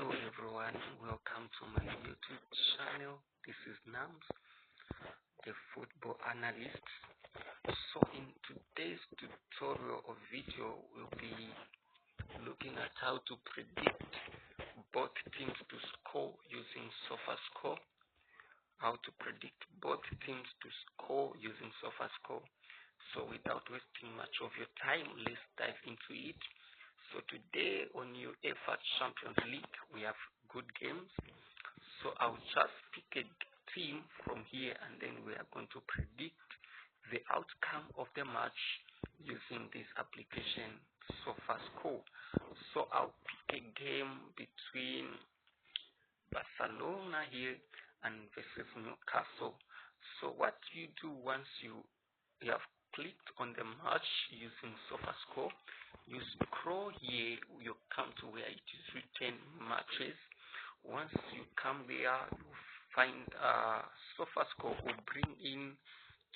Hello everyone, welcome to my YouTube channel. This is Namz, the football analyst. So in today's tutorial or video, we'll be looking at how to predict both teams to score using SofaScore. How to predict both teams to score using SofaScore. So without wasting much of your time, let's dive into it. So today on UEFA Champions League, we have good games. So I'll just pick a team from here and then we are going to predict the outcome of the match using this application SofaScore. So I'll pick a game between Barcelona here and versus Newcastle. So what you do once you have clicked on the match using SofaScore, you scroll here, you come to where it is written matches. Once you come there, you find SofaScore will bring in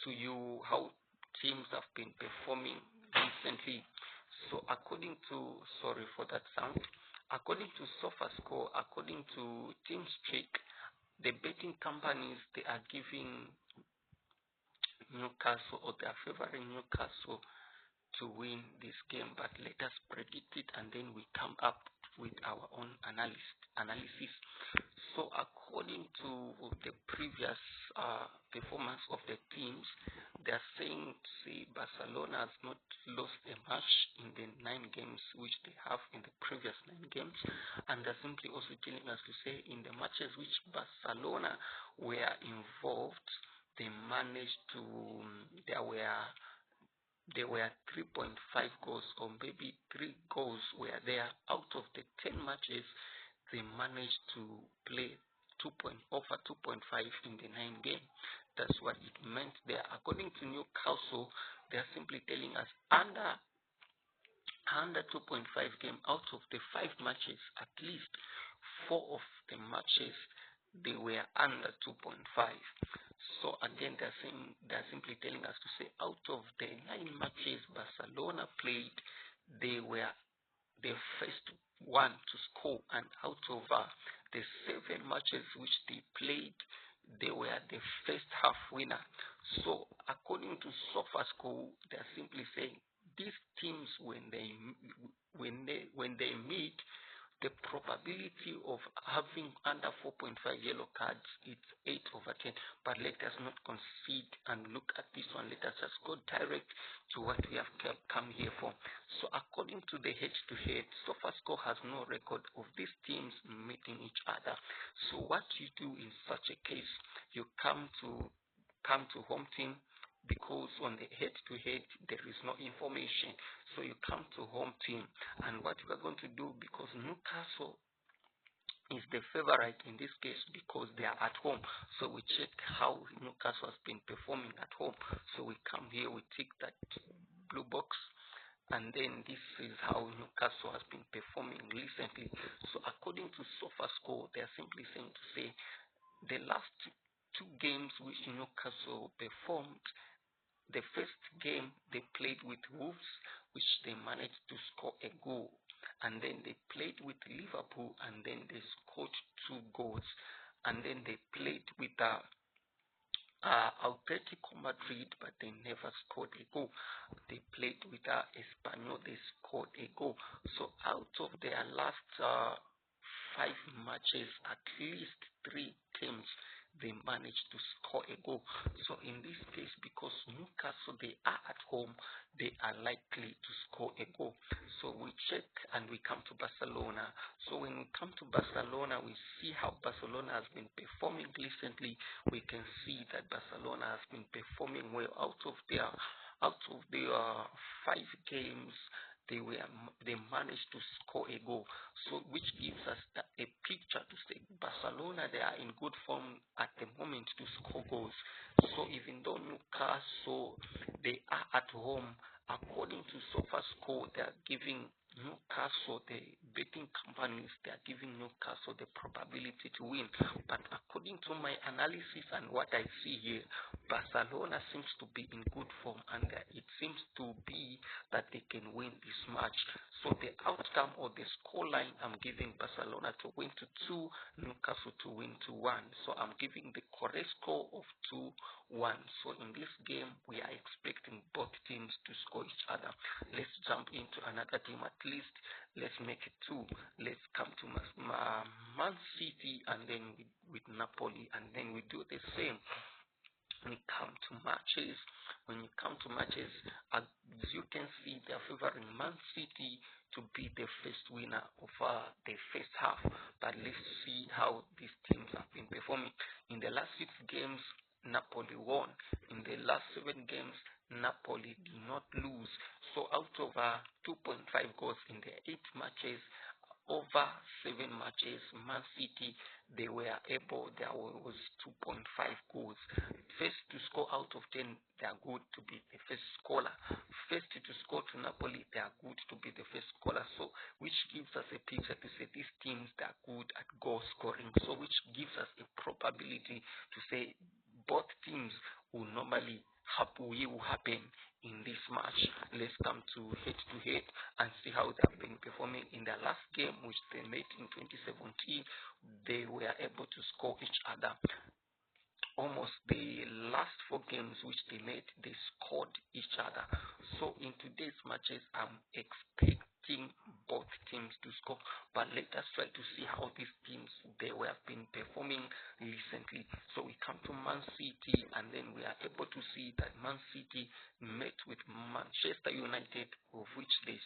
to you how teams have been performing recently. So according to, sorry for that sound, according to SofaScore, according to TeamStreak, the betting companies, they are giving Newcastle, or they are favoring Newcastle to win this game, but let us predict it and then we come up with our own analysis. So according to the previous performance of the teams, they are saying, Barcelona has not lost a match in the 9 games which they have in the previous 9 games, and they're simply also telling us to say in the matches which Barcelona were involved, they managed to, there were 3.5 goals, or maybe 3 goals were there. Out of the 10 matches, they managed to play over 2.5 in the 9 game. That's what it meant there. According to Newcastle, they are simply telling us under 2.5 game, out of the 5 matches, at least 4 of the matches they were under 2.5. So again, they're simply telling us to say out of the 9 matches Barcelona played, they were the first one to score, and out of the 7 matches which they played, they were the first half winner. So according to SofaScore, they're simply saying these teams, when they meet, the probability of having under 4.5 yellow cards, it's 8/10. But let us not concede and look at this one. Let us just go direct to what we have come here for. So according to the head-to-head, SofaScore has no record of these teams meeting each other. So what you do in such a case, you come to home team, because on the head-to-head there is no information. So you come to home team, and what we are going to do, because Newcastle is the favorite in this case because they are at home, so we check how Newcastle has been performing at home. So we come here, we tick that blue box, and then this is how Newcastle has been performing recently. So according to SofaScore, they are simply saying to say the last 2 games which Newcastle performed, the first game they played with Wolves, which they managed to score a goal, and then they played with Liverpool and then they scored 2 goals, and then they played with Atletico Madrid, but they never scored a goal. They played with Espanyol, they scored a goal. So out of their last 5 matches, at least 3 teams they managed to score a goal. So in this case, because Newcastle, they are at home, they are likely to score a goal. So we check and we come to Barcelona. So when we come to Barcelona, we see how Barcelona has been performing recently. We can see that Barcelona has been performing well. Out of their 5 games, they managed to score a goal, so which gives us a picture to say Barcelona, they are in good form at the moment to score goals. So even though Newcastle, they are at home, according to SofaScore, they are giving Newcastle, the betting companies, they are giving Newcastle the probability to win. But according to my analysis and what I see here, Barcelona seems to be in good form, and it seems to be that they can win this match. So the outcome or the scoreline, I'm giving Barcelona to win to 2, Newcastle to win to 1. So I'm giving the correct score of 2-1. So in this game, we are expecting both teams to score each other. Let's jump into another team at least. Let's make it 2. Let's come to Man City and then with Napoli, and then we do the same. When you come to matches, as you can see, they are favoring Man City to be the first winner of the first half. But let's see how these teams have been performing. In the last 6 games, Napoli won. In the last 7 games, Napoli did not lose. So out of 2.5 goals in the 8 matches, over 7 matches, Man City, there was 2.5 goals. First to score out of 10, they are good to be the first scorer. First to score to Napoli, they are good to be the first scorer. So, which gives us a picture to say these teams that are good at goal scoring. So, which gives us a probability to say both teams will normally will happen in this match. Let's come to head and see how they have been performing in their last game, which they made in 2017. They were able to score each other. Almost the last 4 games which they made, they scored each other. So in today's matches, I'm expecting both teams to score. But let us try to see how these teams they have been performing recently. So we come to Man City, and then we are able to see that Man City met with Manchester United, of which they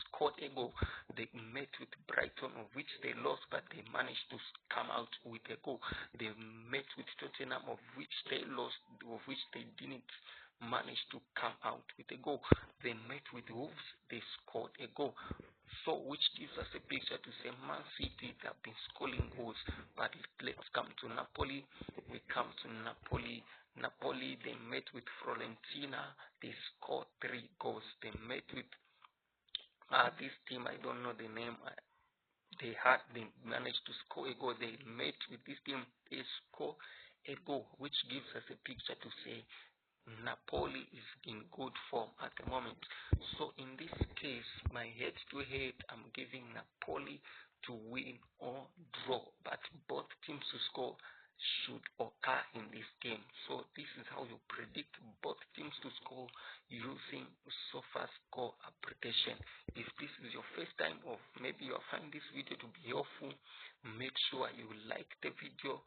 scored a goal. They met with Brighton, of which they lost, but they managed to come out with a goal. They met with Tottenham, of which they lost, of which they didn't manage to come out with a goal. They met with Wolves, they scored a goal. So, which gives us a picture to say Man City, they have been scoring goals. But let's come to Napoli. We come to Napoli. Napoli, they met with Fiorentina, they scored 3 goals. They met with this team, I don't know the name. They managed to score a goal. They met with this team, they score a goal, which gives us a picture to say Napoli is in good form at the moment. So in this case, my head-to-head, I'm giving Napoli to win or draw, but both teams to score should occur in this game. So this is how you predict both teams to score using SofaScore application. If this is your first time, or maybe you find this video to be helpful, make sure you like the video,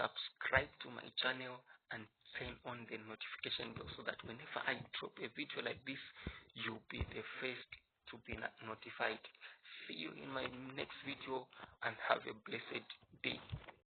subscribe to my channel, and turn on the notification bell so that whenever I drop a video like this, you'll be the first to be notified. See you in my next video, and have a blessed day.